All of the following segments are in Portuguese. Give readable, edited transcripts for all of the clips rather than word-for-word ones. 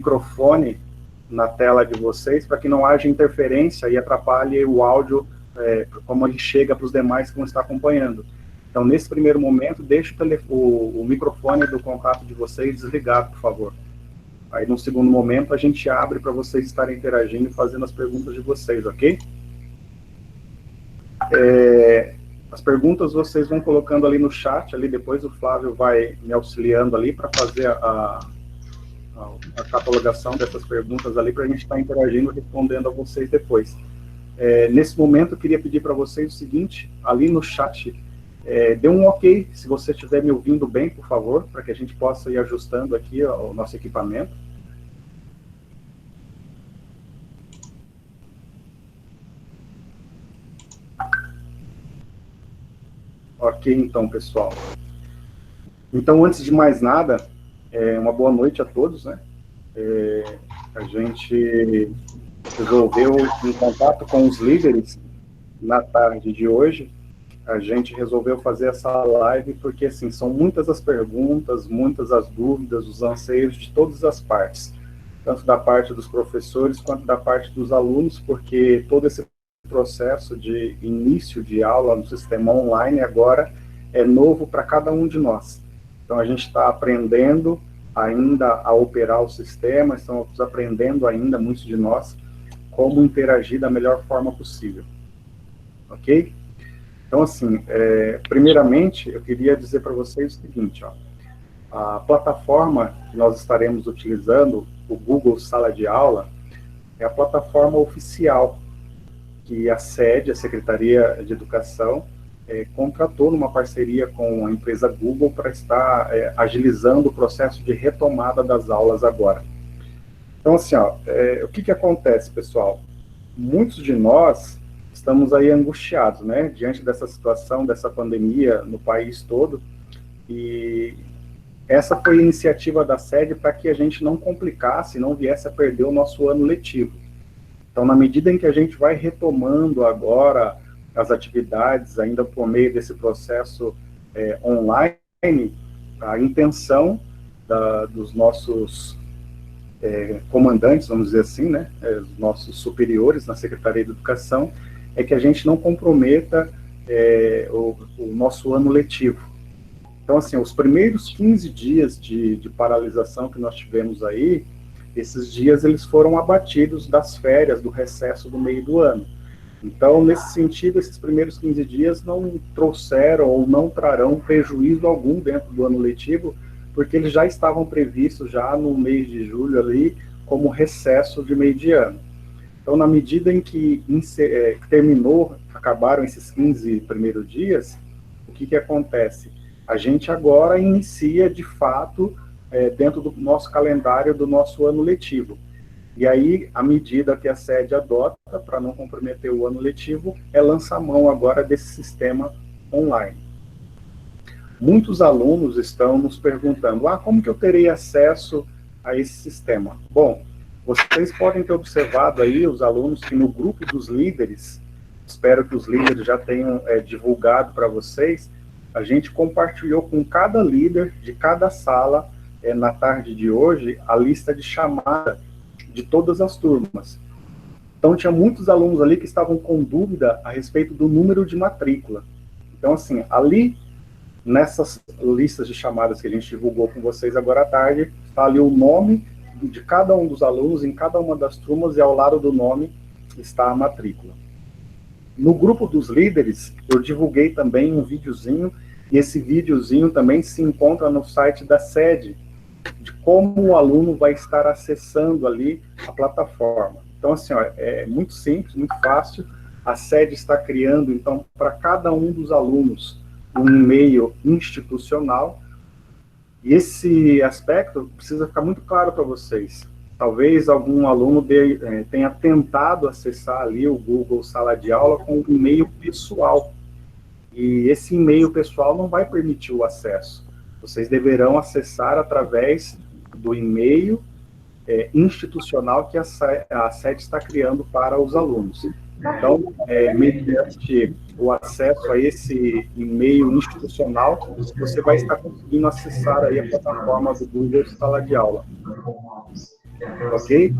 microfone na tela de vocês, para que não haja interferência e atrapalhe o áudio, como ele chega para os demais que vão estar acompanhando. Então, nesse primeiro momento, deixe o microfone do contato de vocês desligado, por favor. Aí, no segundo momento, a gente abre para vocês estarem interagindo e fazendo as perguntas de vocês, ok? As perguntas vocês vão colocando ali no chat, ali depois o Flávio vai me auxiliando ali para fazer a catalogação dessas perguntas ali, para a gente estar interagindo e respondendo a vocês depois. Nesse momento, eu queria pedir para vocês o seguinte, ali no chat, dê um ok, se você estiver me ouvindo bem, por favor, para que a gente possa ir ajustando aqui o nosso equipamento. Ok, então, pessoal. Então, antes de mais nada, uma boa noite a todos, né? A gente resolveu, em contato com os líderes, na tarde de hoje, a gente resolveu fazer essa live porque, assim, são muitas as perguntas, muitas as dúvidas, os anseios de todas as partes, tanto da parte dos professores quanto da parte dos alunos, porque todo esse processo de início de aula no sistema online agora é novo para cada um de nós. Então, a gente está aprendendo ainda a operar o sistema, estamos aprendendo ainda, muitos de nós, como interagir da melhor forma possível. Ok? Então, assim, primeiramente, eu queria dizer para vocês o seguinte, ó, a plataforma que nós estaremos utilizando, o Google Sala de Aula, é a plataforma oficial que a SED, a Secretaria de Educação, contratou numa parceria com a empresa Google para estar agilizando o processo de retomada das aulas agora. Então, assim, ó, o que acontece, pessoal? Muitos de nós estamos aí angustiados, né, diante dessa situação, dessa pandemia no país todo, e essa foi a iniciativa da SED para que a gente não complicasse, não viesse a perder o nosso ano letivo. Então, na medida em que a gente vai retomando agora as atividades, ainda por meio desse processo online, a intenção dos nossos comandantes, vamos dizer assim, né, os nossos superiores na Secretaria de Educação, é que a gente não comprometa o nosso ano letivo. Então, assim, os primeiros 15 dias de paralisação que nós tivemos aí, esses dias eles foram abatidos das férias, do recesso do meio do ano. Então, nesse sentido, esses primeiros 15 dias não trouxeram ou não trarão prejuízo algum dentro do ano letivo, porque eles já estavam previstos já no mês de julho ali, como recesso de meio de ano. Então, na medida em que acabaram esses 15 primeiros dias, o que acontece? A gente agora inicia, de fato, dentro do nosso calendário do nosso ano letivo. E aí, a medida que a SED adota, para não comprometer o ano letivo, é lançar mão agora desse sistema online. Muitos alunos estão nos perguntando, como que eu terei acesso a esse sistema? Bom, vocês podem ter observado aí, os alunos, que no grupo dos líderes, espero que os líderes já tenham divulgado para vocês, a gente compartilhou com cada líder de cada sala, na tarde de hoje, a lista de chamada de todas as turmas. Então, tinha muitos alunos ali que estavam com dúvida a respeito do número de matrícula. Então, assim, ali, nessas listas de chamadas que a gente divulgou com vocês agora à tarde, está ali o nome de cada um dos alunos, em cada uma das turmas, e ao lado do nome está a matrícula. No grupo dos líderes, eu divulguei também um videozinho, e esse videozinho também se encontra no site da SED, de como o aluno vai estar acessando ali a plataforma. Então, assim, ó, é muito simples, muito fácil. A SED está criando, então, para cada um dos alunos, um e-mail institucional, e esse aspecto precisa ficar muito claro para vocês. Talvez algum aluno tenha tentado acessar ali o Google Sala de Aula com um e-mail pessoal, e esse e-mail pessoal não vai permitir o acesso. Vocês deverão acessar através do e-mail institucional que a SED está criando para os alunos. Então, mediante o acesso a esse e-mail institucional, você vai estar conseguindo acessar aí a plataforma do Google Sala de Aula. ok?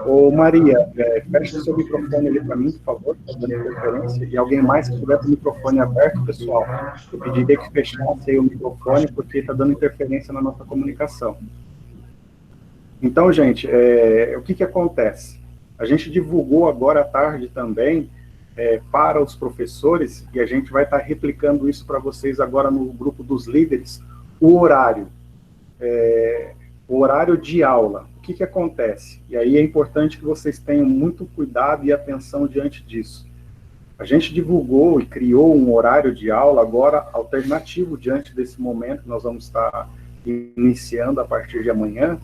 Ô Maria, fecha o seu microfone ali para mim, por favor, está dando interferência. E alguém mais que tiver com o microfone aberto, pessoal, eu pediria que fechasse aí o microfone, porque está dando interferência na nossa comunicação. Então, gente, o que acontece? A gente divulgou agora à tarde também para os professores, e a gente vai estar replicando isso para vocês agora no grupo dos líderes, o horário de aula. O que acontece? E aí é importante que vocês tenham muito cuidado e atenção diante disso. A gente divulgou e criou um horário de aula agora alternativo diante desse momento que nós vamos estar iniciando a partir de amanhã,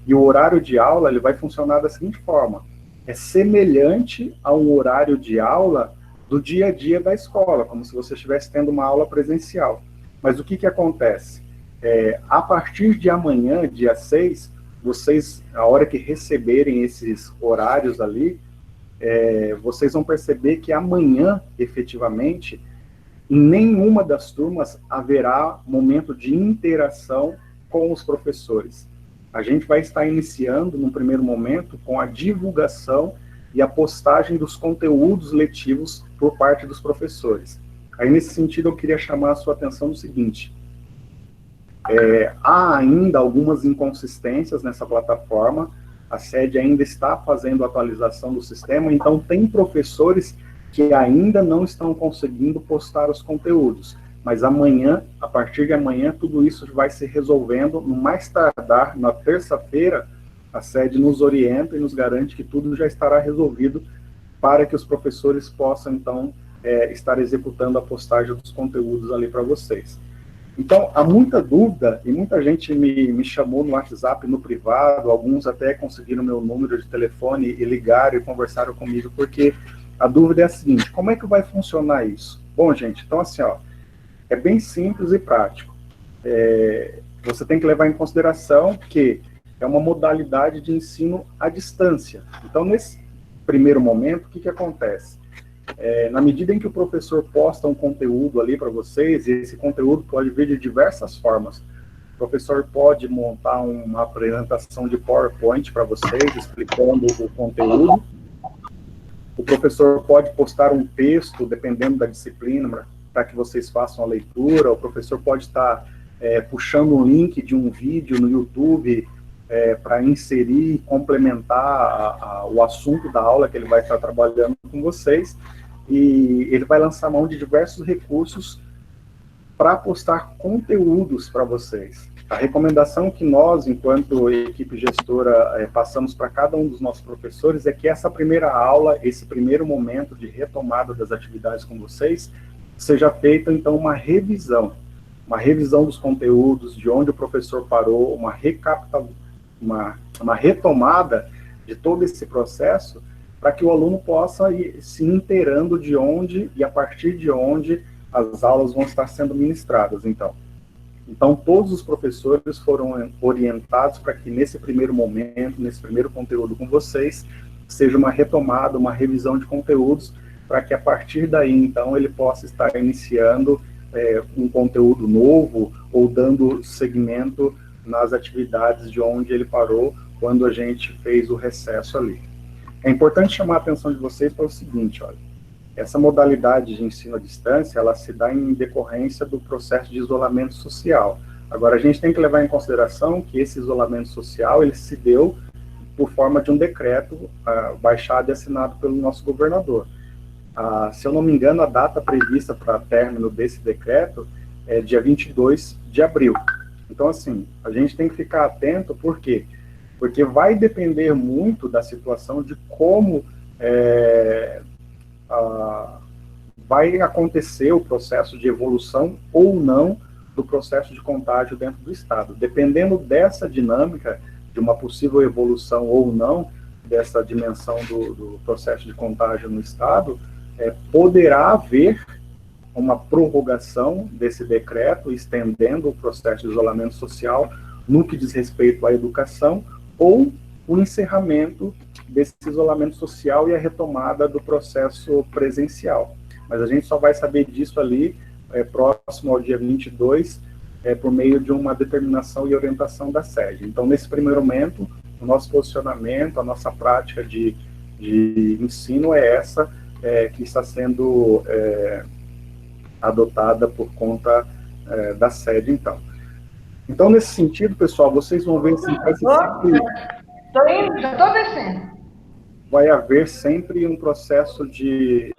e o horário de aula ele vai funcionar da seguinte forma: é semelhante a um horário de aula do dia a dia da escola, como se você estivesse tendo uma aula presencial. Mas o que acontece? A partir de amanhã, dia 6, vocês, a hora que receberem esses horários ali, vocês vão perceber que amanhã, efetivamente, em nenhuma das turmas haverá momento de interação com os professores. A gente vai estar iniciando, num primeiro momento, com a divulgação e a postagem dos conteúdos letivos por parte dos professores. Aí, nesse sentido, eu queria chamar a sua atenção no seguinte: há ainda algumas inconsistências nessa plataforma, a sede ainda está fazendo a atualização do sistema, então tem professores que ainda não estão conseguindo postar os conteúdos. Mas amanhã, a partir de amanhã, tudo isso vai se resolvendo. No mais tardar, na terça-feira, a sede nos orienta e nos garante que tudo já estará resolvido para que os professores possam, então, estar executando a postagem dos conteúdos ali para vocês. Então, há muita dúvida, e muita gente me chamou no WhatsApp, no privado, alguns até conseguiram meu número de telefone e ligaram e conversaram comigo, porque a dúvida é a seguinte: como é que vai funcionar isso? Bom, gente, então assim, ó, é bem simples e prático. Você tem que levar em consideração que é uma modalidade de ensino à distância. Então, nesse primeiro momento, o que acontece? Na medida em que o professor posta um conteúdo ali para vocês, e esse conteúdo pode vir de diversas formas. O professor pode montar uma apresentação de PowerPoint para vocês, explicando o conteúdo. O professor pode postar um texto, dependendo da disciplina, para que vocês façam a leitura. O professor pode estar puxando um link de um vídeo no YouTube para inserir e complementar o assunto da aula que ele vai estar trabalhando com vocês. E ele vai lançar mão de diversos recursos para postar conteúdos para vocês. A recomendação que nós, enquanto equipe gestora, passamos para cada um dos nossos professores é que essa primeira aula, esse primeiro momento de retomada das atividades com vocês, seja feita, então, uma revisão dos conteúdos, de onde o professor parou, uma retomada de todo esse processo, para que o aluno possa ir se inteirando de onde e a partir de onde as aulas vão estar sendo ministradas, então. Então, todos os professores foram orientados para que nesse primeiro momento, nesse primeiro conteúdo com vocês, seja uma retomada, uma revisão de conteúdos, para que a partir daí, então, ele possa estar iniciando um conteúdo novo ou dando seguimento nas atividades de onde ele parou quando a gente fez o recesso ali. É importante chamar a atenção de vocês para o seguinte: olha, essa modalidade de ensino à distância, ela se dá em decorrência do processo de isolamento social. Agora, a gente tem que levar em consideração que esse isolamento social, ele se deu por forma de um decreto baixado e assinado pelo nosso governador. Se eu não me engano, a data prevista para término desse decreto é dia 22 de abril. Então, assim, a gente tem que ficar atento, por quê? Porque vai depender muito da situação de como vai acontecer o processo de evolução ou não do processo de contágio dentro do Estado. Dependendo dessa dinâmica, de uma possível evolução ou não dessa dimensão do processo de contágio no Estado, poderá haver uma prorrogação desse decreto, estendendo o processo de isolamento social no que diz respeito à educação, ou o encerramento desse isolamento social e a retomada do processo presencial. Mas a gente só vai saber disso ali próximo ao dia 22, por meio de uma determinação e orientação da sede. Então, nesse primeiro momento, o nosso posicionamento, a nossa prática de ensino é essa, que está sendo adotada por conta da sede, então. Então, nesse sentido, pessoal, vocês vão ver que Estou indo, já estou descendo. Vai haver sempre um processo que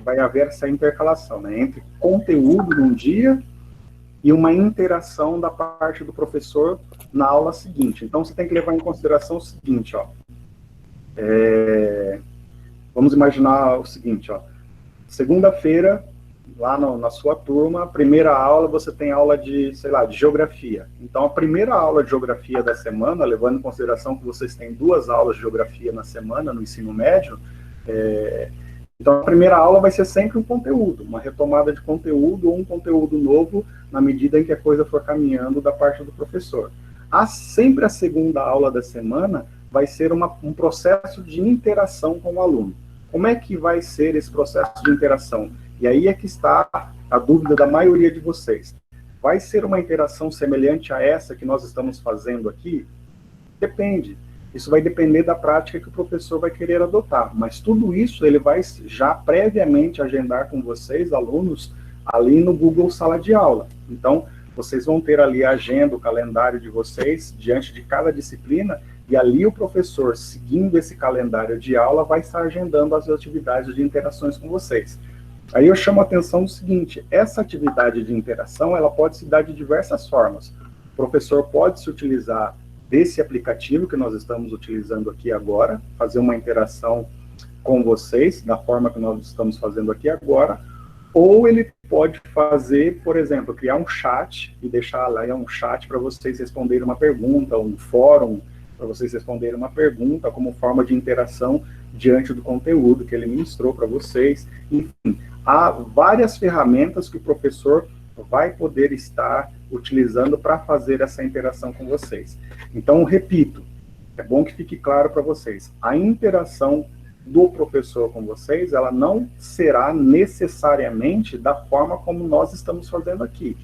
vai haver essa intercalação, né, entre conteúdo num dia e uma interação da parte do professor na aula seguinte. Então, você tem que levar em consideração o seguinte, ó. Vamos imaginar o seguinte, ó. Segunda-feira, lá na sua turma, a primeira aula, você tem aula de, sei lá, de geografia. Então, a primeira aula de geografia da semana, levando em consideração que vocês têm 2 aulas de geografia na semana, no ensino médio, então a primeira aula vai ser sempre um conteúdo, uma retomada de conteúdo ou um conteúdo novo, na medida em que a coisa for caminhando da parte do professor. Sempre a segunda aula da semana vai ser um processo de interação com o aluno. Como é que vai ser esse processo de interação? E aí é que está a dúvida da maioria de vocês. Vai ser uma interação semelhante a essa que nós estamos fazendo aqui? Depende. Isso vai depender da prática que o professor vai querer adotar. Mas tudo isso ele vai já previamente agendar com vocês, alunos, ali no Google Sala de Aula. Então, vocês vão ter ali a agenda, o calendário de vocês, diante de cada disciplina, e ali o professor, seguindo esse calendário de aula, vai estar agendando as atividades de interações com vocês. Aí eu chamo a atenção do seguinte, essa atividade de interação, ela pode se dar de diversas formas. O professor pode se utilizar desse aplicativo que nós estamos utilizando aqui agora, fazer uma interação com vocês, da forma que nós estamos fazendo aqui agora, ou ele pode fazer, por exemplo, criar um chat e deixar lá um chat para vocês responderem uma pergunta, um fórum para vocês responderem uma pergunta como forma de interação diante do conteúdo que ele ministrou para vocês. Enfim, há várias ferramentas que o professor vai poder estar utilizando para fazer essa interação com vocês. Então, repito, é bom que fique claro para vocês, a interação do professor com vocês, ela não será necessariamente da forma como nós estamos fazendo aqui.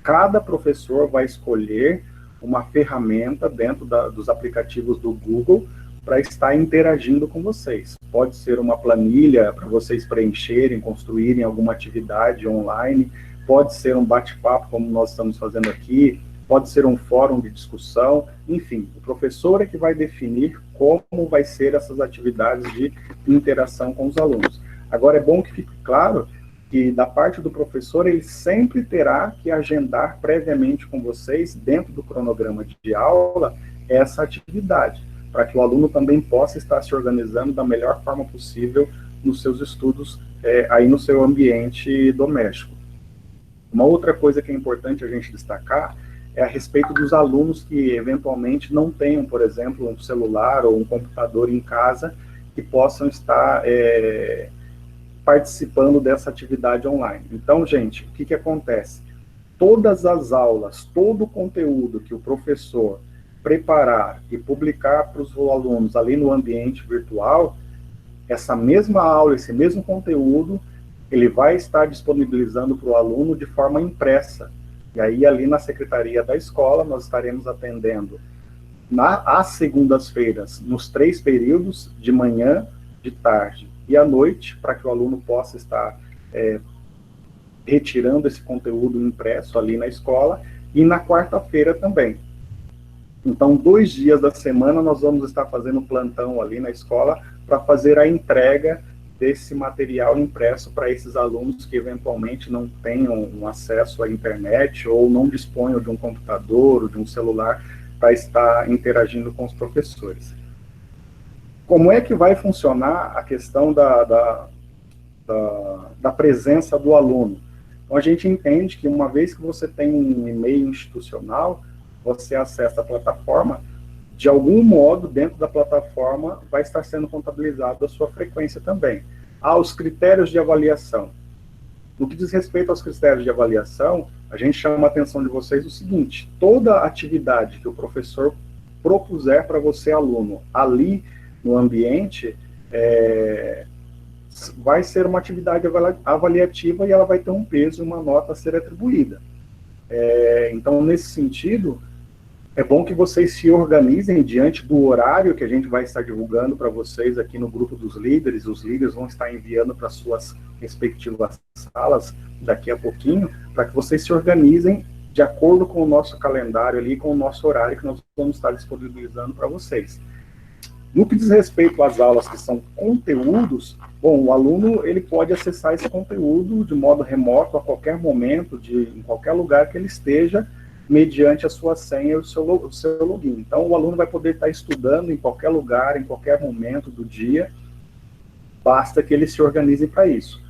Cada professor vai escolher uma ferramenta dentro dos aplicativos do Google para estar interagindo com vocês. Pode ser uma planilha para vocês preencherem, construírem alguma atividade online, pode ser um bate-papo, como nós estamos fazendo aqui, pode ser um fórum de discussão, enfim, o professor é que vai definir como vai ser essas atividades de interação com os alunos. Agora, é bom que fique claro que, da parte do professor, ele sempre terá que agendar previamente com vocês, dentro do cronograma de aula, essa atividade, para que o aluno também possa estar se organizando da melhor forma possível nos seus estudos, aí no seu ambiente doméstico. Uma outra coisa que é importante a gente destacar é a respeito dos alunos que, eventualmente, não tenham, por exemplo, um celular ou um computador em casa que possam estar participando dessa atividade online. Então, gente, o que acontece? Todas as aulas, todo o conteúdo que o professor preparar e publicar para os alunos ali no ambiente virtual, essa mesma aula, esse mesmo conteúdo, ele vai estar disponibilizando para o aluno de forma impressa. E aí, ali na secretaria da escola, nós estaremos atendendo às segundas-feiras, nos 3 períodos, de manhã, de tarde e à noite, para que o aluno possa estar retirando esse conteúdo impresso ali na escola, e na quarta-feira também. Então, 2 dias da semana, nós vamos estar fazendo plantão ali na escola para fazer a entrega desse material impresso para esses alunos que eventualmente não tenham um acesso à internet ou não disponham de um computador ou de um celular para estar interagindo com os professores. Como é que vai funcionar a questão da presença do aluno? Então, a gente entende que uma vez que você tem um e-mail institucional, você acessa a plataforma, de algum modo, dentro da plataforma, vai estar sendo contabilizado a sua frequência também. Os critérios de avaliação. No que diz respeito aos critérios de avaliação, a gente chama a atenção de vocês o seguinte: toda atividade que o professor propuser para você, aluno, ali no ambiente, vai ser uma atividade avaliativa e ela vai ter um peso, uma nota a ser atribuída. Então, nesse sentido, É bom que vocês se organizem diante do horário que a gente vai estar divulgando para vocês aqui no grupo dos líderes. Os líderes vão estar enviando para suas respectivas salas daqui a pouquinho, para que vocês se organizem de acordo com o nosso calendário ali, com o nosso horário que nós vamos estar disponibilizando para vocês. No que diz respeito às aulas que são conteúdos, bom, o aluno ele pode acessar esse conteúdo de modo remoto a qualquer momento, em qualquer lugar que ele esteja, mediante a sua senha e o seu login. Então, o aluno vai poder estar estudando em qualquer lugar, em qualquer momento do dia, basta que ele se organize para isso.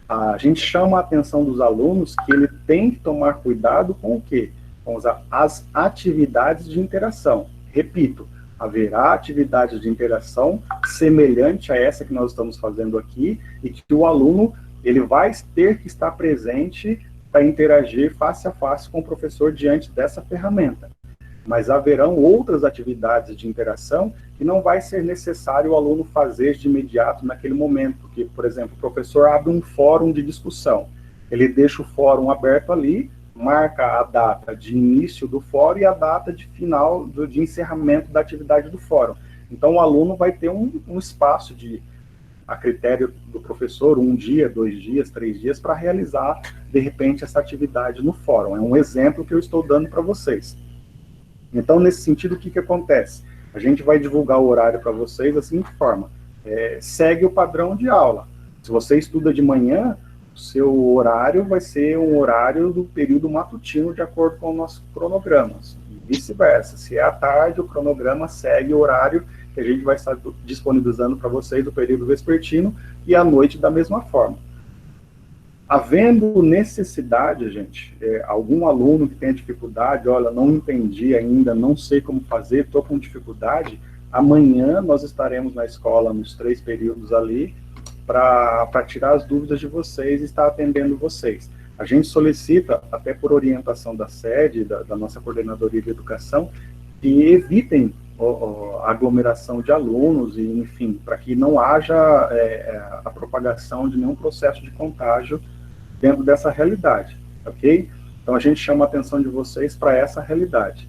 A gente chama a atenção dos alunos que ele tem que tomar cuidado com o quê? Com as atividades de interação. Repito, haverá atividades de interação semelhante a essa que nós estamos fazendo aqui, e que o aluno ele vai ter que estar presente para interagir face a face com o professor diante dessa ferramenta. Mas haverão outras atividades de interação que não vai ser necessário o aluno fazer de imediato naquele momento, porque, por exemplo, o professor abre um fórum de discussão, ele deixa o fórum aberto ali, marca a data de início do fórum e a data de final, de encerramento da atividade do fórum. Então, o aluno vai ter um espaço a critério do professor, 1 dia, 2 dias, 3 dias, para realizar, de repente, essa atividade no fórum. É um exemplo que eu estou dando para vocês. Então, nesse sentido, o que acontece? A gente vai divulgar o horário para vocês da seguinte forma. Segue o padrão de aula. Se você estuda de manhã, o seu horário vai ser um horário do período matutino, de acordo com o nosso cronograma. E vice-versa. Se é à tarde, o cronograma segue o horário que a gente vai estar disponibilizando para vocês do período vespertino, e à noite da mesma forma. Havendo necessidade, gente, algum aluno que tenha dificuldade, olha, não entendi ainda, não sei como fazer, estou com dificuldade, amanhã nós estaremos na escola nos 3 períodos ali, para tirar as dúvidas de vocês e estar atendendo vocês. A gente solicita, até por orientação da sede, da nossa coordenadoria de educação, que evitem a aglomeração de alunos, e, enfim, para que não haja a propagação de nenhum processo de contágio dentro dessa realidade, ok? Então, a gente chama a atenção de vocês para essa realidade.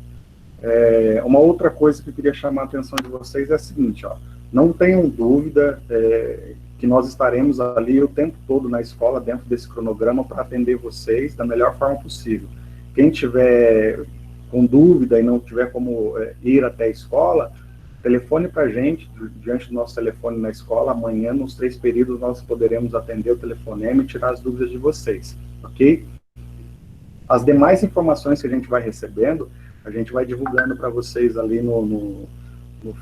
Uma outra coisa que eu queria chamar a atenção de vocês é a seguinte, ó, não tenham dúvida que nós estaremos ali o tempo todo na escola, dentro desse cronograma, para atender vocês da melhor forma possível. Quem tiver com dúvida e não tiver como ir até a escola, telefone para a gente, diante do nosso telefone na escola. Amanhã, nos 3 períodos, nós poderemos atender o telefonema e tirar as dúvidas de vocês, ok? As demais informações que a gente vai recebendo, a gente vai divulgando para vocês ali no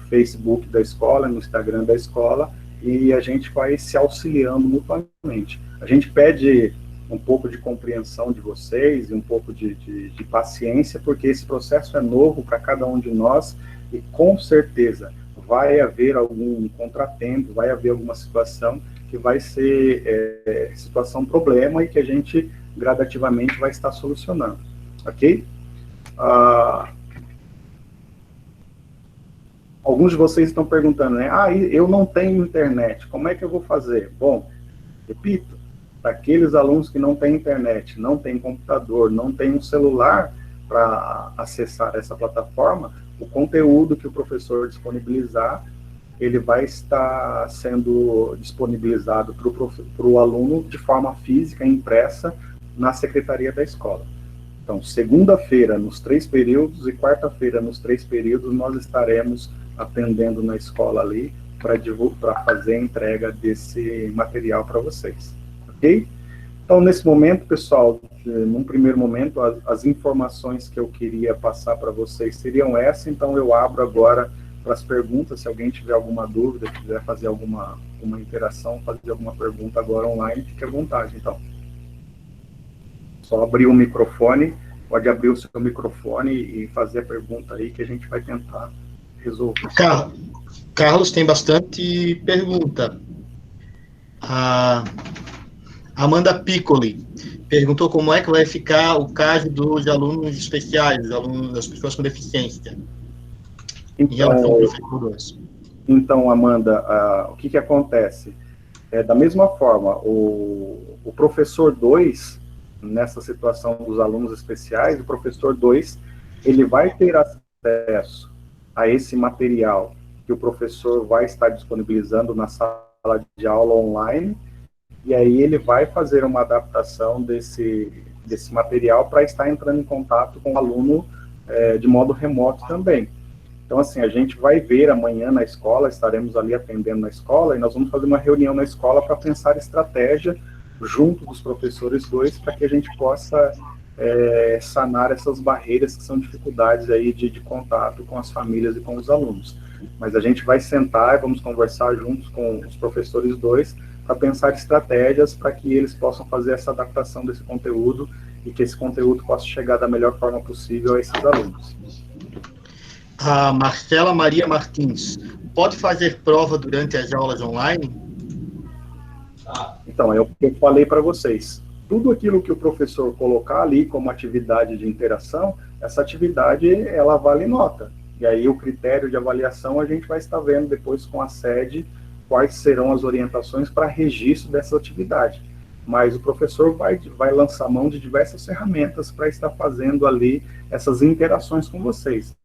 Facebook da escola, no Instagram da escola, e a gente vai se auxiliando mutuamente. A gente pede um pouco de compreensão de vocês e um pouco de paciência, porque esse processo é novo para cada um de nós, e com certeza vai haver algum contratempo, vai haver alguma situação que vai ser situação problema, e que a gente gradativamente vai estar solucionando, ok? Alguns de vocês estão perguntando, né? Eu não tenho internet, como é que eu vou fazer? Bom, repito, para aqueles alunos que não têm internet, não têm computador, não têm um celular para acessar essa plataforma, o conteúdo que o professor disponibilizar, ele vai estar sendo disponibilizado para o aluno de forma física, impressa, na secretaria da escola. Então, segunda-feira nos 3 períodos e quarta-feira nos 3 períodos, nós estaremos atendendo na escola ali para fazer a entrega desse material para vocês, ok? Então, nesse momento, pessoal, num primeiro momento, as informações que eu queria passar para vocês seriam essas. Então, eu abro agora para as perguntas. Se alguém tiver alguma dúvida, quiser fazer alguma interação, fazer alguma pergunta agora online, fique à vontade, então. Só abrir o microfone, pode abrir o seu microfone e fazer a pergunta aí, que a gente vai tentar resolver. Carlos, tem bastante pergunta. A Amanda Piccoli perguntou como é que vai ficar o caso dos alunos especiais, das pessoas com deficiência, em relação ao professor 2. Então, Amanda, o que acontece? Da mesma forma, o professor 2, nessa situação dos alunos especiais, o professor 2, ele vai ter acesso a esse material que o professor vai estar disponibilizando na sala de aula online, e aí ele vai fazer uma adaptação desse material para estar entrando em contato com o aluno de modo remoto também. Então, assim, a gente vai ver amanhã na escola, estaremos ali atendendo na escola, e nós vamos fazer uma reunião na escola para pensar estratégia junto dos professores dois, para que a gente possa sanar essas barreiras que são dificuldades aí de contato com as famílias e com os alunos. Mas a gente vai sentar e vamos conversar juntos com os professores dois para pensar estratégias para que eles possam fazer essa adaptação desse conteúdo e que esse conteúdo possa chegar da melhor forma possível a esses alunos. A Marcela Maria Martins, pode fazer prova durante as aulas online? Então, é o que eu falei para vocês. Tudo aquilo que o professor colocar ali como atividade de interação, essa atividade, ela vale nota. E aí o critério de avaliação a gente vai estar vendo depois com a sede quais serão as orientações para registro dessa atividade. Mas o professor vai lançar mão de diversas ferramentas para estar fazendo ali essas interações com vocês.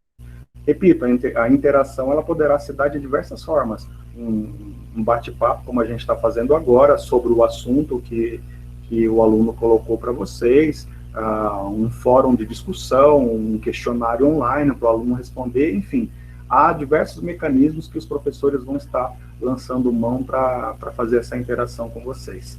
Repito, a interação ela poderá se dar de diversas formas. Um bate-papo, como a gente está fazendo agora, sobre o assunto que o aluno colocou para vocês, um fórum de discussão, um questionário online para o aluno responder, enfim. Há diversos mecanismos que os professores vão estar lançando mão para fazer essa interação com vocês.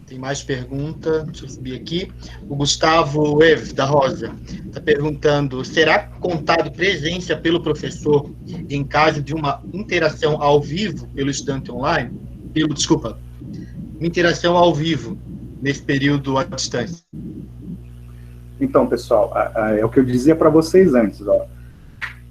Tem mais pergunta, deixa eu subir aqui. O Gustavo Ev, da Rosa, está perguntando, será contado presença pelo professor em caso de uma interação ao vivo pelo estudante online? Desculpa, interação ao vivo, nesse período à distância. Então, pessoal, é o que eu dizia para vocês antes, ó.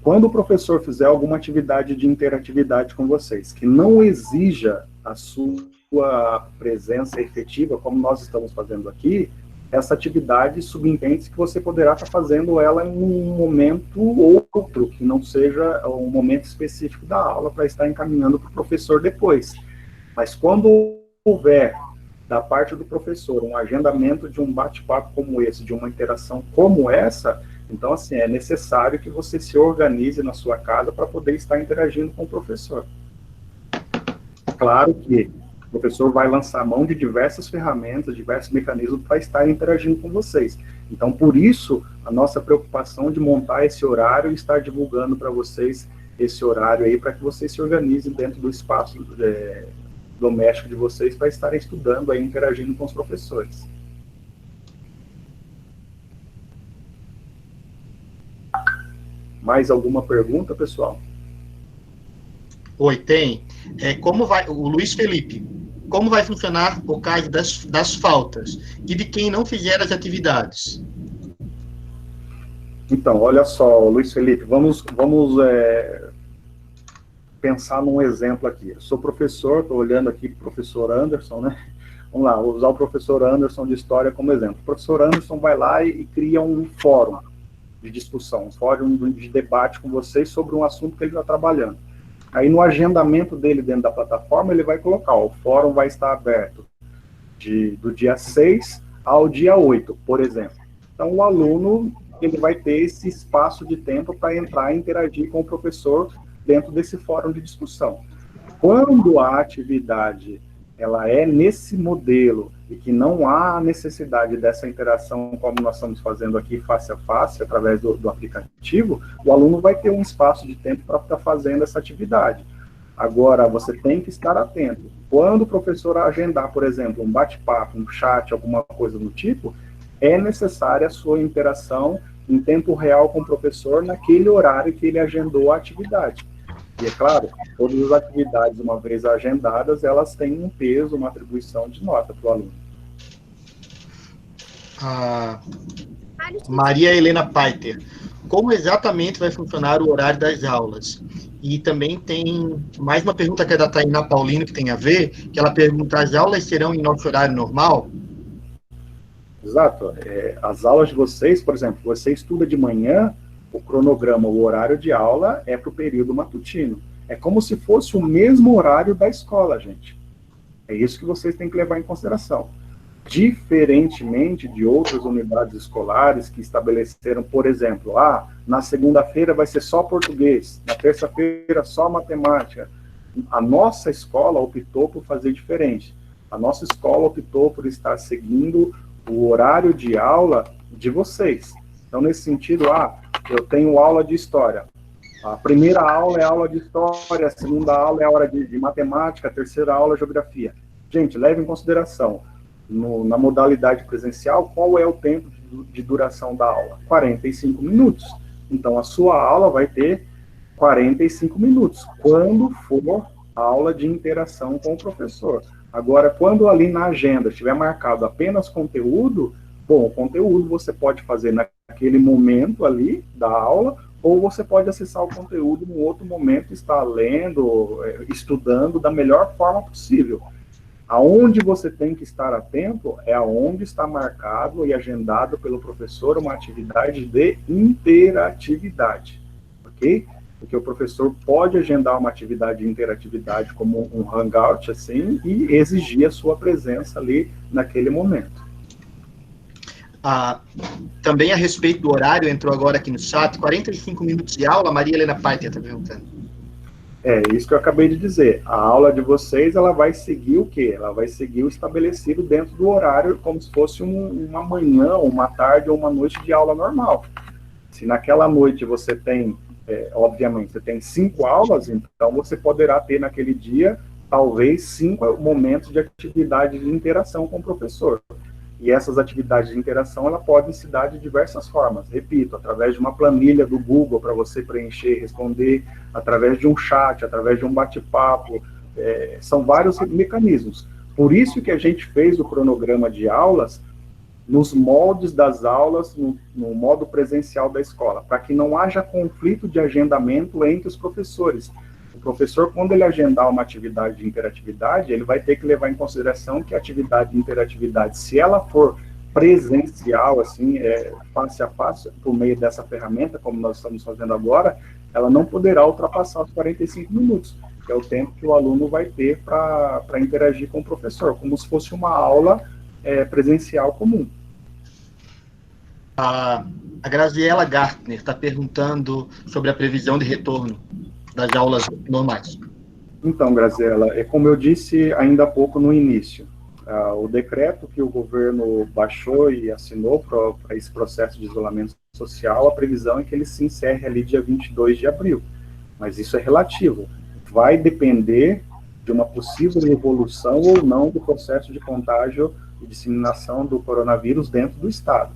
Quando o professor fizer alguma atividade de interatividade com vocês, que não exija a sua presença efetiva, como nós estamos fazendo aqui, essa atividade subentende que você poderá estar fazendo ela em um momento ou outro, que não seja um momento específico da aula para estar encaminhando para o professor depois. Mas quando houver, da parte do professor, um agendamento de um bate-papo como esse, de uma interação como essa, então, assim, é necessário que você se organize na sua casa para poder estar interagindo com o professor. Claro que o professor vai lançar mão de diversas ferramentas, diversos mecanismos para estar interagindo com vocês. Então, por isso, a nossa preocupação de montar esse horário e estar divulgando para vocês esse horário aí, para que vocês se organizem dentro do espaço doméstico de vocês para estarem estudando aí, interagindo com os professores. Mais alguma pergunta, pessoal? Oi, tem. O Luiz Felipe, como vai funcionar o caso das faltas e de quem não fizer as atividades? Então, olha só, Luiz Felipe, vamos pensar num exemplo aqui. Eu sou professor, estou olhando aqui para o professor Anderson, né? Vamos lá, vou usar o professor Anderson de História como exemplo. O professor Anderson vai lá e cria um fórum de discussão, um fórum de debate com vocês sobre um assunto que ele está trabalhando. Aí no agendamento dele dentro da plataforma, ele vai colocar, ó, o fórum vai estar aberto do dia 6 ao dia 8, por exemplo. Então o aluno ele vai ter esse espaço de tempo para entrar e interagir com o professor dentro desse fórum de discussão. Quando a atividade ela é nesse modelo e que não há necessidade dessa interação como nós estamos fazendo aqui face a face, através do aplicativo, o aluno vai ter um espaço de tempo para estar fazendo essa atividade. Agora, você tem que estar atento. Quando o professor agendar, por exemplo, um bate-papo, um chat, alguma coisa do tipo, é necessária a sua interação em tempo real com o professor naquele horário que ele agendou a atividade. E é claro, todas as atividades, uma vez agendadas, elas têm um peso, uma atribuição de nota para o aluno. Maria Helena Paiter, como exatamente vai funcionar o horário das aulas? E também tem mais uma pergunta que é da Tainá Paulino, que tem a ver, que ela pergunta, as aulas serão em nosso horário normal? Exato. As aulas de vocês, por exemplo, você estuda de manhã, o cronograma, o horário de aula é para o período matutino. É como se fosse o mesmo horário da escola, gente. É isso que vocês têm que levar em consideração. diferentemente de outras unidades escolares que estabeleceram, por exemplo, na segunda-feira vai ser só português, na terça-feira só matemática. A nossa escola optou por fazer diferente. A nossa escola optou por estar seguindo o horário de aula de vocês. Então, nesse sentido, eu tenho aula de história. A primeira aula é aula de história, a segunda aula é aula de matemática, a terceira aula é geografia. Gente, leve em consideração, na modalidade presencial, qual é o tempo de duração da aula? 45 minutos. Então, a sua aula vai ter 45 minutos, quando for aula de interação com o professor. Agora, quando ali na agenda estiver marcado apenas conteúdo, bom, o conteúdo você pode fazer naquele momento ali da aula, ou você pode acessar o conteúdo em outro momento, estar lendo, estudando da melhor forma possível. Aonde você tem que estar atento é aonde está marcado e agendado pelo professor uma atividade de interatividade, ok? Porque o professor pode agendar uma atividade de interatividade como um hangout, assim, e exigir a sua presença ali naquele momento. Também a respeito do horário, entrou agora aqui no chat, 45 minutos de aula, Maria Helena Paiter está perguntando. É isso que eu acabei de dizer. A aula de vocês, ela vai seguir o quê? Ela vai seguir o estabelecido dentro do horário, como se fosse uma manhã, uma tarde ou uma noite de aula normal. Se naquela noite você tem, obviamente, você tem 5 aulas, então você poderá ter naquele dia, talvez, 5 momentos de atividade de interação com o professor. E essas atividades de interação, elas podem se dar de diversas formas. Repito, através de uma planilha do Google para você preencher e responder, através de um chat, através de um bate-papo. São vários mecanismos. Por isso que a gente fez o cronograma de aulas nos moldes das aulas, no modo presencial da escola, para que não haja conflito de agendamento entre os professores. O professor, quando ele agendar uma atividade de interatividade, ele vai ter que levar em consideração que a atividade de interatividade, se ela for presencial, assim, face a face, por meio dessa ferramenta, como nós estamos fazendo agora, ela não poderá ultrapassar os 45 minutos, que é o tempo que o aluno vai ter para interagir com o professor, como se fosse uma aula presencial comum. A Graziela Gartner está perguntando sobre a previsão de retorno das aulas normais. Então, Graziela, como eu disse ainda há pouco no início, o decreto que o governo baixou e assinou para esse processo de isolamento social, a previsão é que ele se encerre ali dia 22 de abril, mas isso é relativo, vai depender de uma possível evolução ou não do processo de contágio e disseminação do coronavírus dentro do estado.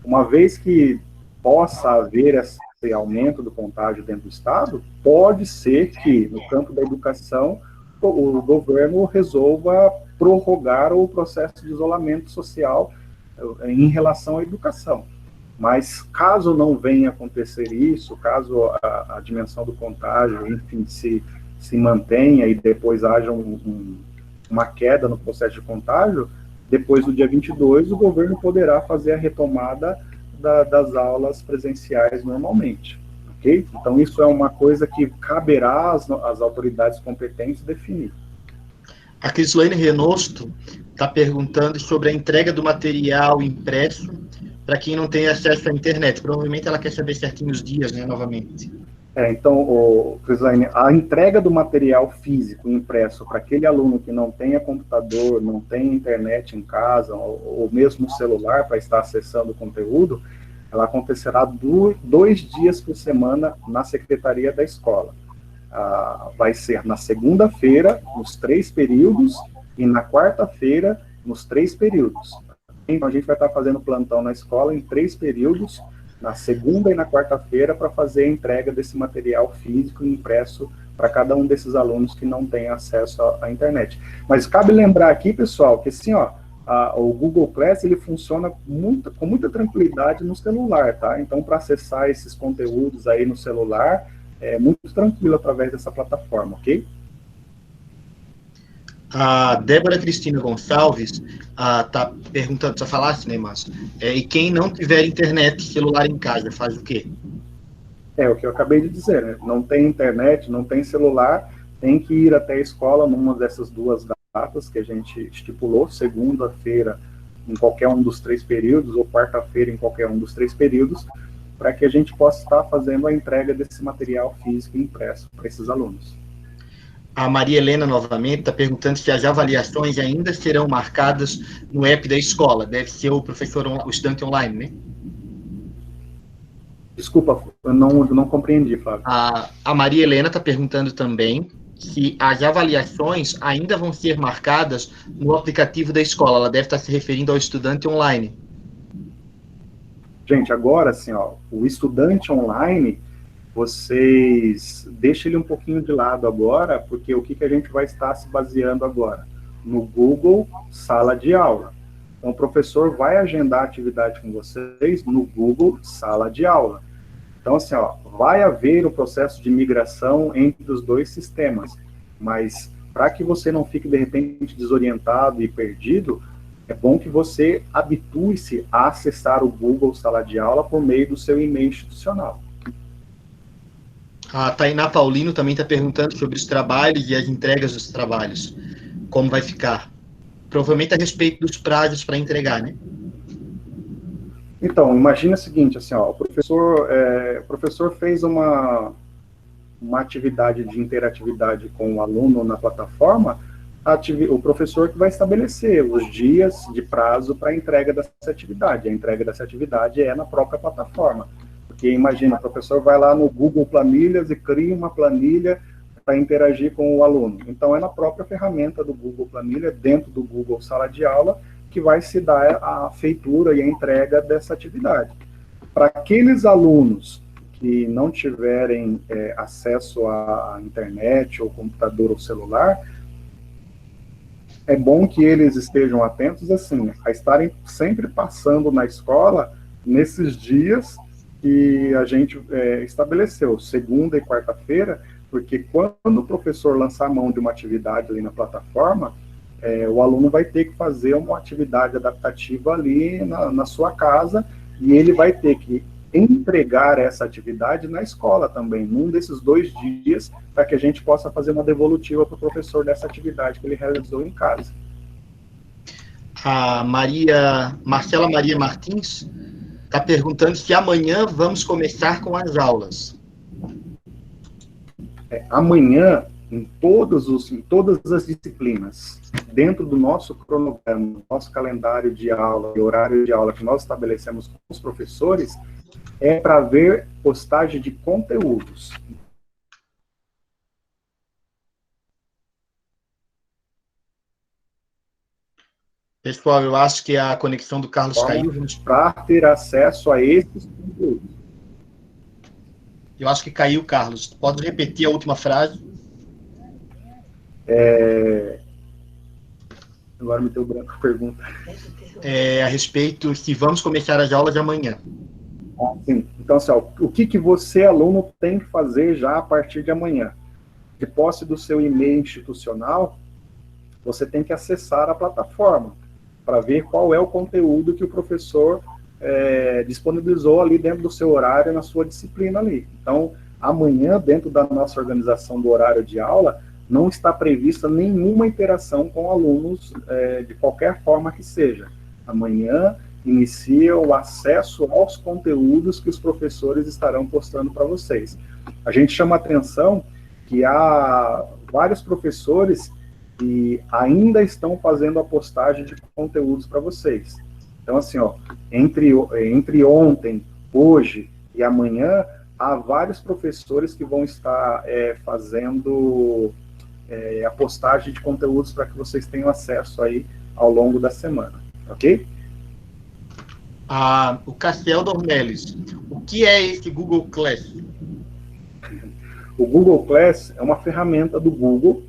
Uma vez que possa haver esse aumento do contágio dentro do estado, pode ser que, no campo da educação, o governo resolva prorrogar o processo de isolamento social em relação à educação. Mas, caso não venha acontecer isso, caso a dimensão do contágio, enfim, se mantenha e depois haja uma queda no processo de contágio, depois do dia 22, o governo poderá fazer a retomada das aulas presenciais normalmente, ok? Então, isso é uma coisa que caberá às autoridades competentes definir. A Crislane Renosto está perguntando sobre a entrega do material impresso para quem não tem acesso à internet. Provavelmente ela quer saber certinho os dias, né, novamente. Então, Crislane, a entrega do material físico impresso para aquele aluno que não tenha computador, não tem internet em casa, ou mesmo celular para estar acessando o conteúdo, ela acontecerá 2 dias por semana na secretaria da escola. Vai ser na segunda-feira, nos 3 períodos, e na quarta-feira, nos 3 períodos. Então, a gente vai estar fazendo plantão na escola em 3 períodos, na segunda e na quarta-feira, para fazer a entrega desse material físico impresso para cada um desses alunos que não tem acesso à internet. Mas cabe lembrar aqui, pessoal, que assim, o Google Class, ele funciona com muita tranquilidade no celular, tá? Então, para acessar esses conteúdos aí no celular, é muito tranquilo através dessa plataforma, ok? A Débora Cristina Gonçalves está perguntando, já falasse, né, Márcio? E quem não tiver internet, celular em casa, faz o quê? O que eu acabei de dizer, né? Não tem internet, não tem celular, tem que ir até a escola numa dessas 2 datas que a gente estipulou, segunda-feira em qualquer um dos 3 períodos, ou quarta-feira em qualquer um dos 3 períodos, para que a gente possa estar fazendo a entrega desse material físico impresso para esses alunos. A Maria Helena, novamente, está perguntando se as avaliações ainda serão marcadas no app da escola. Deve ser o professor, o estudante online, né? Desculpa, eu não compreendi, Flávio. A Maria Helena está perguntando também se as avaliações ainda vão ser marcadas no aplicativo da escola. Ela deve estar se referindo ao estudante online. Gente, agora, assim, ó, o estudante online, vocês deixem ele um pouquinho de lado agora, porque o que a gente vai estar se baseando agora? No Google Sala de Aula. Então, o professor vai agendar a atividade com vocês no Google Sala de Aula. Então, assim, ó, vai haver o processo de migração entre os 2 sistemas, mas para que você não fique, de repente, desorientado e perdido, é bom que você habitue-se a acessar o Google Sala de Aula por meio do seu e-mail institucional. A Tainá Paulino também está perguntando sobre os trabalhos e as entregas dos trabalhos. Como vai ficar? Provavelmente a respeito dos prazos para entregar, né? Então, imagina o seguinte, assim, ó, o professor fez uma atividade de interatividade com o aluno na plataforma, o professor que vai estabelecer os dias de prazo para a entrega dessa atividade. A entrega dessa atividade é na própria plataforma. Porque imagina, o professor vai lá no Google Planilhas e cria uma planilha para interagir com o aluno. Então, é na própria ferramenta do Google Planilha, dentro do Google Sala de Aula, que vai se dar a feitura e a entrega dessa atividade. Para aqueles alunos que não tiverem acesso à internet, ou computador ou celular, é bom que eles estejam atentos, assim, a estarem sempre passando na escola nesses dias que a gente estabeleceu, segunda e quarta-feira, porque quando o professor lançar a mão de uma atividade ali na plataforma, o aluno vai ter que fazer uma atividade adaptativa ali na sua casa, e ele vai ter que entregar essa atividade na escola também, num desses 2 dias, para que a gente possa fazer uma devolutiva para o professor dessa atividade que ele realizou em casa. A Marcela Maria Martins está perguntando se amanhã vamos começar com as aulas. Amanhã, em todas as disciplinas, dentro do nosso cronograma, nosso calendário de aula e horário de aula que nós estabelecemos com os professores, é para ver postagem de conteúdos. Pessoal, eu acho que a conexão do Carlos caiu. Para ter acesso a esses conteúdos. Eu acho que caiu, Carlos. Pode repetir a última frase? Agora me deu branco a pergunta. A respeito se vamos começar as aulas de amanhã. Sim. Então, assim, ó, o que você, aluno, tem que fazer já a partir de amanhã? De posse do seu e-mail institucional, você tem que acessar a plataforma para ver qual é o conteúdo que o professor disponibilizou ali dentro do seu horário, na sua disciplina ali. Então, amanhã, dentro da nossa organização do horário de aula, não está prevista nenhuma interação com alunos de qualquer forma que seja. Amanhã inicia o acesso aos conteúdos que os professores estarão postando para vocês. A gente chama a atenção que há vários professores que ainda estão fazendo a postagem de conteúdos para vocês. Então, assim, ó, entre ontem, hoje e amanhã, há vários professores que vão estar fazendo a postagem de conteúdos para que vocês tenham acesso aí ao longo da semana, ok? O Castiel Dornelles, o que é esse Google Class? O Google Class é uma ferramenta do Google,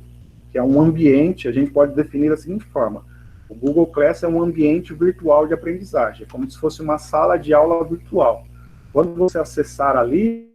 que é um ambiente, a gente pode definir da seguinte forma: o Google Class é um ambiente virtual de aprendizagem, é como se fosse uma sala de aula virtual. Quando você acessar ali,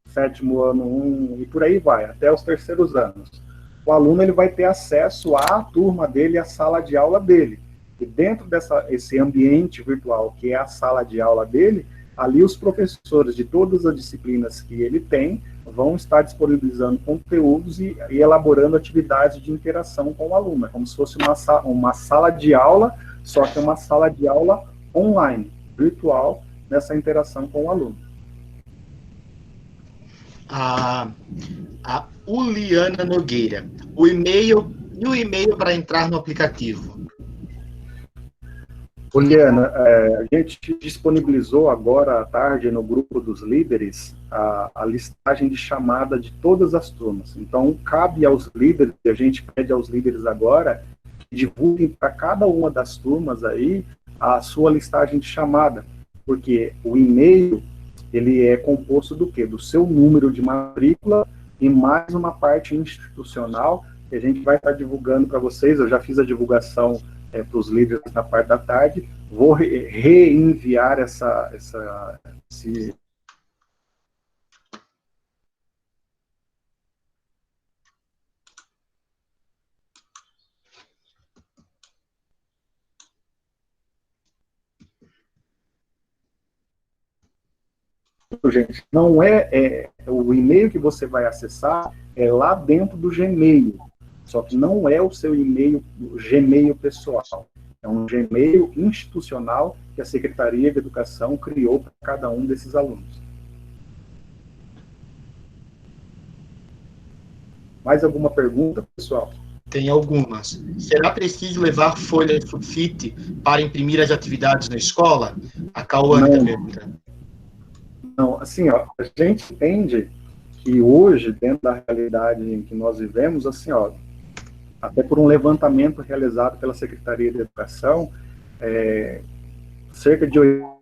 sétimo ano 1 e por aí vai, até os terceiros anos. O aluno ele vai ter acesso à turma dele, à sala de aula dele. E dentro desse ambiente virtual, que é a sala de aula dele, ali os professores de todas as disciplinas que ele tem vão estar disponibilizando conteúdos e elaborando atividades de interação com o aluno. É como se fosse uma sala de aula, só que uma sala de aula online, virtual, nessa interação com o aluno. A Uliana Nogueira, o e-mail para entrar no aplicativo? Juliana, a gente disponibilizou agora à tarde no grupo dos líderes a listagem de chamada de todas as turmas. Então, cabe aos líderes, e a gente pede aos líderes agora, que divulguem para cada uma das turmas aí a sua listagem de chamada, porque o e-mail, ele é composto do quê? Do seu número de matrícula e mais uma parte institucional que a gente vai estar divulgando para vocês. Eu já fiz a divulgação para os líderes na parte da tarde, vou reenviar esse gente, não o e-mail que você vai acessar é lá dentro do Gmail, só que não é o seu e-mail, o Gmail pessoal. É um Gmail institucional que a Secretaria de Educação criou para cada um desses alunos. Mais alguma pergunta, pessoal? Tem algumas. Será preciso levar folha de sulfite para imprimir as atividades na escola? A Cauane está perguntando. Não, assim, ó, a gente entende que hoje, dentro da realidade em que nós vivemos, assim, ó, até por um levantamento realizado pela Secretaria de Educação, cerca de 8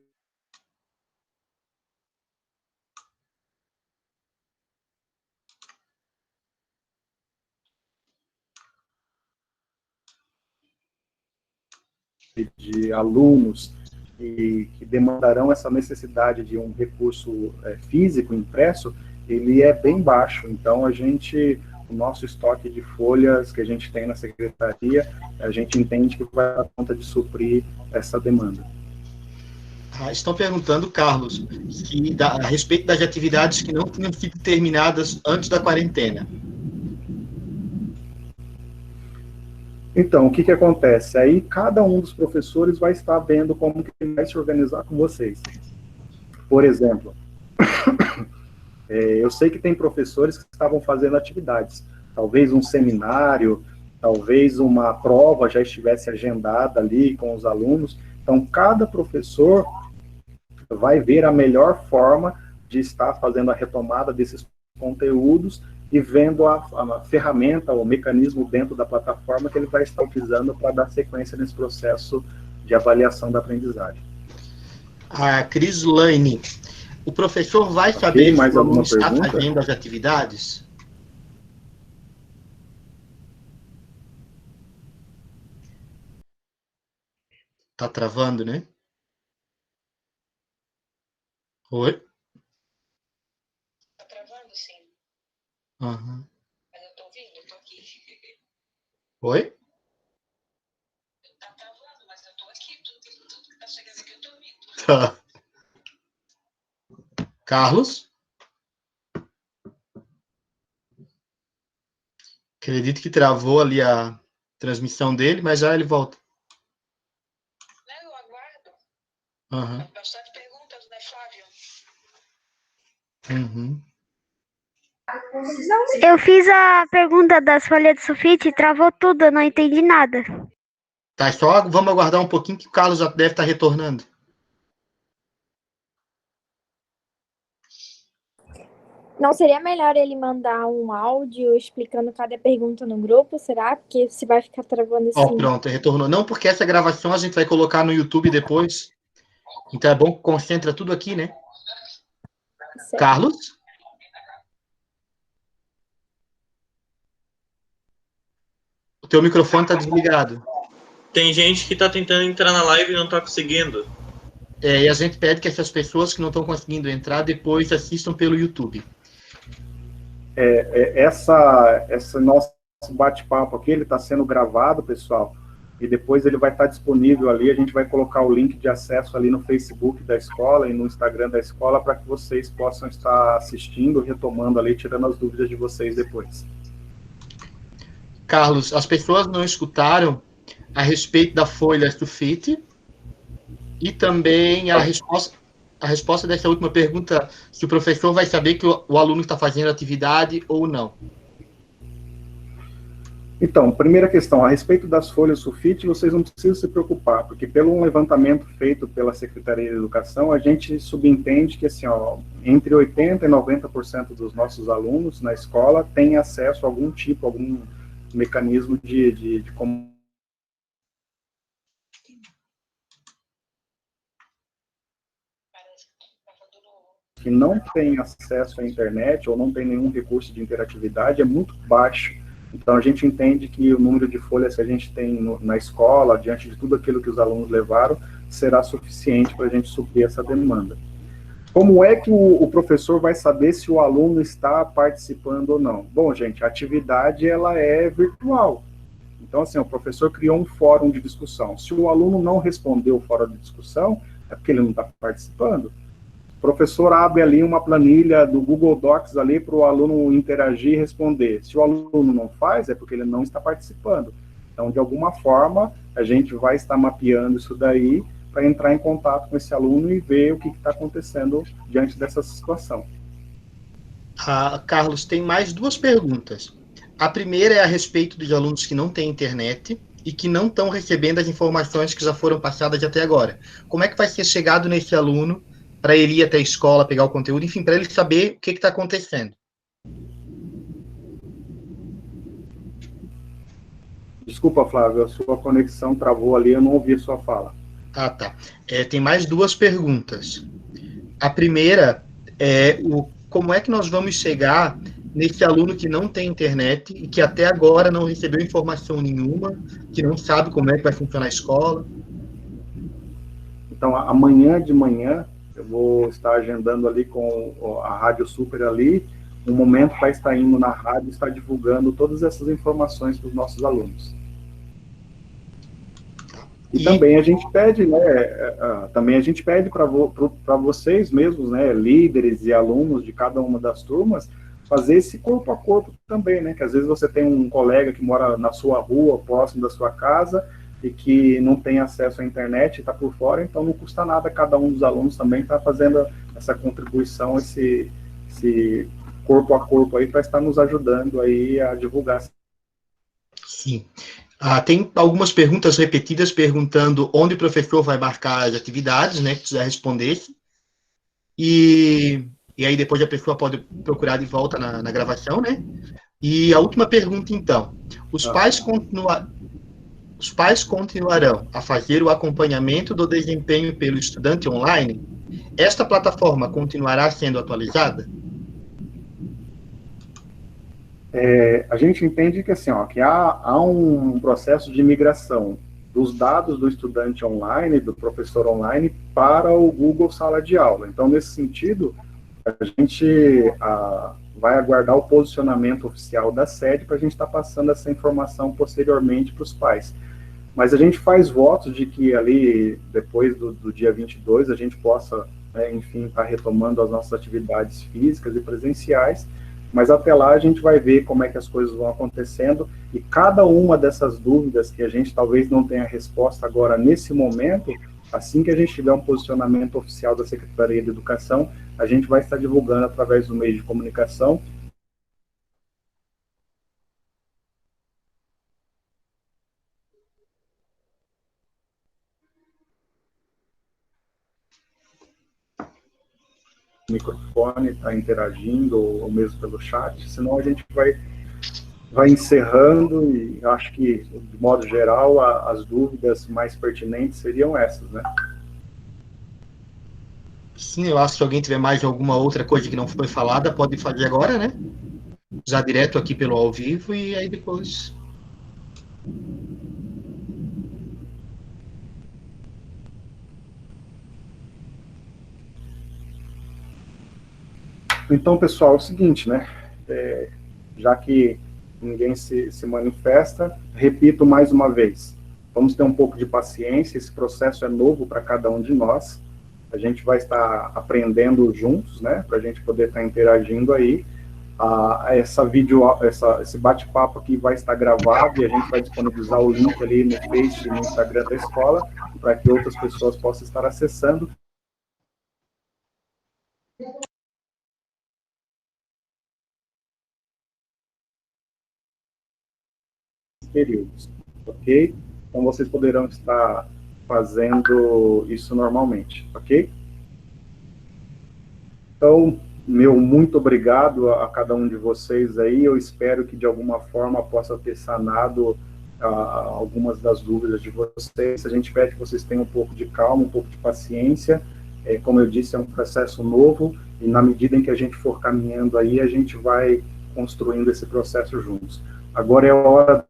de alunos que demandarão essa necessidade de um recurso físico impresso, ele é bem baixo. Então, o nosso estoque de folhas que a gente tem na Secretaria, a gente entende que vai dar conta de suprir essa demanda. Estão perguntando, Carlos, a respeito das atividades que não tinham sido terminadas antes da quarentena. Então, o que acontece? Aí cada um dos professores vai estar vendo como que ele vai se organizar com vocês. Por exemplo, eu sei que tem professores que estavam fazendo atividades, talvez um seminário, talvez uma prova já estivesse agendada ali com os alunos. Então, cada professor vai ver a melhor forma de estar fazendo a retomada desses conteúdos e vendo a ferramenta, o mecanismo dentro da plataforma que ele vai estar utilizando para dar sequência nesse processo de avaliação da aprendizagem. A Crislaine, o professor vai saber se o aluno está fazendo as atividades? Está travando, né? Oi? Está travando, sim. Uhum. Mas eu estou ouvindo, eu estou aqui. Oi? Está travando, mas eu estou aqui. Tudo que está chegando aqui eu estou ouvindo. Tá. Carlos? Acredito que travou ali a transmissão dele, mas já ele volta. Eu aguardo. Uhum. Bastante perguntas, né, Flávio? Uhum. Eu fiz a pergunta das folhas de sulfite e travou tudo, eu não entendi nada. Tá, só vamos aguardar um pouquinho que o Carlos já deve estar retornando. Não seria melhor ele mandar um áudio explicando cada pergunta no grupo, será? Porque se vai ficar travando assim. Pronto, retornou. Não, porque essa gravação a gente vai colocar no YouTube depois. Então é bom que concentra tudo aqui, né? Certo. Carlos? O teu microfone está desligado. Tem gente que está tentando entrar na live e não está conseguindo. E a gente pede que essas pessoas que não estão conseguindo entrar depois assistam pelo YouTube. Esse nosso bate-papo aqui, ele está sendo gravado, pessoal, e depois ele vai estar disponível ali, a gente vai colocar o link de acesso ali no Facebook da escola e no Instagram da escola para que vocês possam estar assistindo, retomando ali, tirando as dúvidas de vocês depois. Carlos, as pessoas não escutaram a respeito da folha sulfite e também a resposta dessa última pergunta, se o professor vai saber que o aluno está fazendo atividade ou não. Então, primeira questão, a respeito das folhas sulfite, vocês não precisam se preocupar, porque pelo levantamento feito pela Secretaria de Educação, a gente subentende que, assim, ó, entre 80% e 90% dos nossos alunos na escola têm acesso a algum tipo, algum mecanismo de como que não tem acesso à internet ou não tem nenhum recurso de interatividade é muito baixo. Então, a gente entende que o número de folhas que a gente tem na escola, diante de tudo aquilo que os alunos levaram, será suficiente para a gente suprir essa demanda. Como é que o professor vai saber se o aluno está participando ou não? Bom, gente, a atividade ela é virtual. Então, assim, o professor criou um fórum de discussão. Se o aluno não respondeu o fórum de discussão, é porque ele não está participando. O professor abre ali uma planilha do Google Docs ali para o aluno interagir e responder. Se o aluno não faz, é porque ele não está participando. Então, de alguma forma, a gente vai estar mapeando isso daí para entrar em contato com esse aluno e ver o que está acontecendo diante dessa situação. Carlos, tem mais duas perguntas. A primeira é a respeito dos alunos que não têm internet e que não estão recebendo as informações que já foram passadas até agora. Como é que vai ser chegado nesse aluno para ele ir até a escola, pegar o conteúdo, enfim, para ele saber o que está acontecendo? Desculpa, Flávio, a sua conexão travou ali, eu não ouvi a sua fala. Ah, tá. Tem mais duas perguntas. A primeira é como é que nós vamos chegar nesse aluno que não tem internet e que até agora não recebeu informação nenhuma, que não sabe como é que vai funcionar a escola? Então, amanhã de manhã, eu vou estar agendando ali com a Rádio Super ali, um momento para estar indo na rádio, estar divulgando todas essas informações para os nossos alunos. E também a gente pede, né, para vocês mesmos, né, líderes e alunos de cada uma das turmas, fazer esse corpo a corpo também, né, que às vezes você tem um colega que mora na sua rua, próximo da sua casa, e que não tem acesso à internet, está por fora, então não custa nada cada um dos alunos também estar fazendo essa contribuição, esse corpo a corpo aí, para estar nos ajudando aí a divulgar. Sim. Tem algumas perguntas repetidas perguntando onde o professor vai marcar as atividades, né, que já respondesse. E aí depois a pessoa pode procurar de volta na gravação, né? E a última pergunta, então. Os pais continuarão a fazer o acompanhamento do desempenho pelo estudante online? Esta plataforma continuará sendo atualizada? A gente entende que, assim, que há um processo de migração dos dados do estudante online, do professor online, para o Google Sala de Aula. Então, nesse sentido, a gente vai aguardar o posicionamento oficial da sede para a gente estar passando essa informação posteriormente para os pais. Mas a gente faz votos de que ali, depois do dia 22, a gente possa, enfim, estar retomando as nossas atividades físicas e presenciais, mas até lá a gente vai ver como é que as coisas vão acontecendo, e cada uma dessas dúvidas que a gente talvez não tenha resposta agora nesse momento, assim que a gente tiver um posicionamento oficial da Secretaria de Educação, a gente vai estar divulgando através do meio de comunicação. O microfone está interagindo, ou mesmo pelo chat, senão a gente vai encerrando, e acho que, de modo geral, as dúvidas mais pertinentes seriam essas, né? Sim, eu acho que se alguém tiver mais alguma outra coisa que não foi falada, pode fazer agora, né? Já direto aqui pelo ao vivo, e aí depois... Então, pessoal, é o seguinte, né? Já que ninguém se manifesta, repito mais uma vez. Vamos ter um pouco de paciência, esse processo é novo para cada um de nós, a gente vai estar aprendendo juntos, né, para a gente poder estar interagindo aí. Esse bate-papo aqui vai estar gravado e a gente vai disponibilizar o link ali no Face e no Instagram da escola, para que outras pessoas possam estar acessando. Períodos, ok? Então vocês poderão estar fazendo isso normalmente, ok? Então, meu muito obrigado a cada um de vocês aí, eu espero que de alguma forma possa ter sanado algumas das dúvidas de vocês. A gente pede que vocês tenham um pouco de calma, um pouco de paciência, como eu disse, é um processo novo, e na medida em que a gente for caminhando aí, a gente vai construindo esse processo juntos. Agora é a hora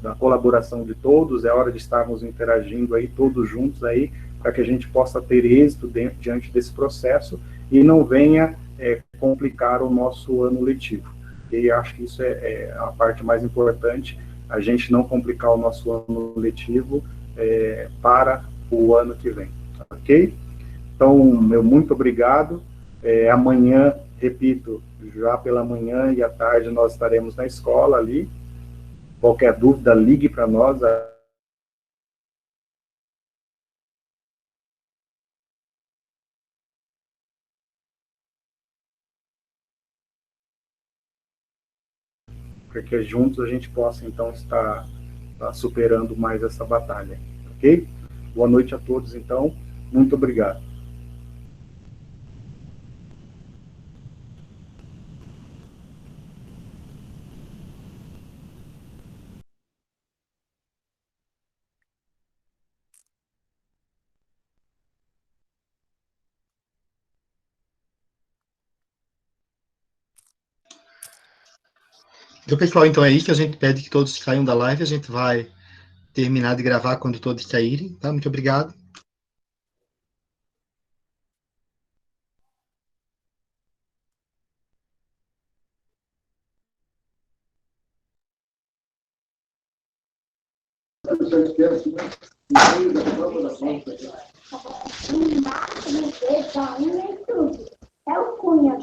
da colaboração de todos, é a hora de estarmos interagindo aí, todos juntos aí, para que a gente possa ter êxito diante desse processo e não venha complicar o nosso ano letivo. E acho que isso é a parte mais importante, a gente não complicar o nosso ano letivo para o ano que vem, ok? Então, meu muito obrigado. Amanhã, repito, já pela manhã e à tarde nós estaremos na escola ali. Qualquer dúvida, ligue para nós. Para que juntos a gente possa, então, estar superando mais essa batalha, ok? Boa noite a todos, então. Muito obrigado. Então, pessoal, então é isso. A gente pede que todos saiam da live. A gente vai terminar de gravar quando todos saírem. Tá? Muito obrigado. É o Cunha.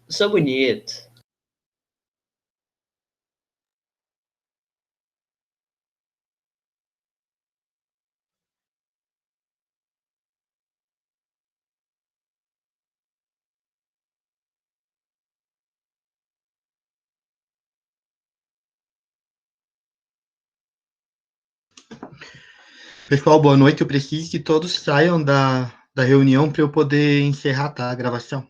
Sou bonito. Pessoal, boa noite. Eu preciso que todos saiam da reunião para eu poder encerrar, tá, a gravação.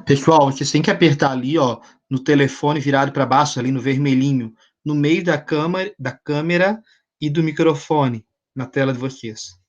Pessoal, vocês têm que apertar ali, ó, no telefone virado para baixo, ali no vermelhinho, no meio da câmera e do microfone, na tela de vocês.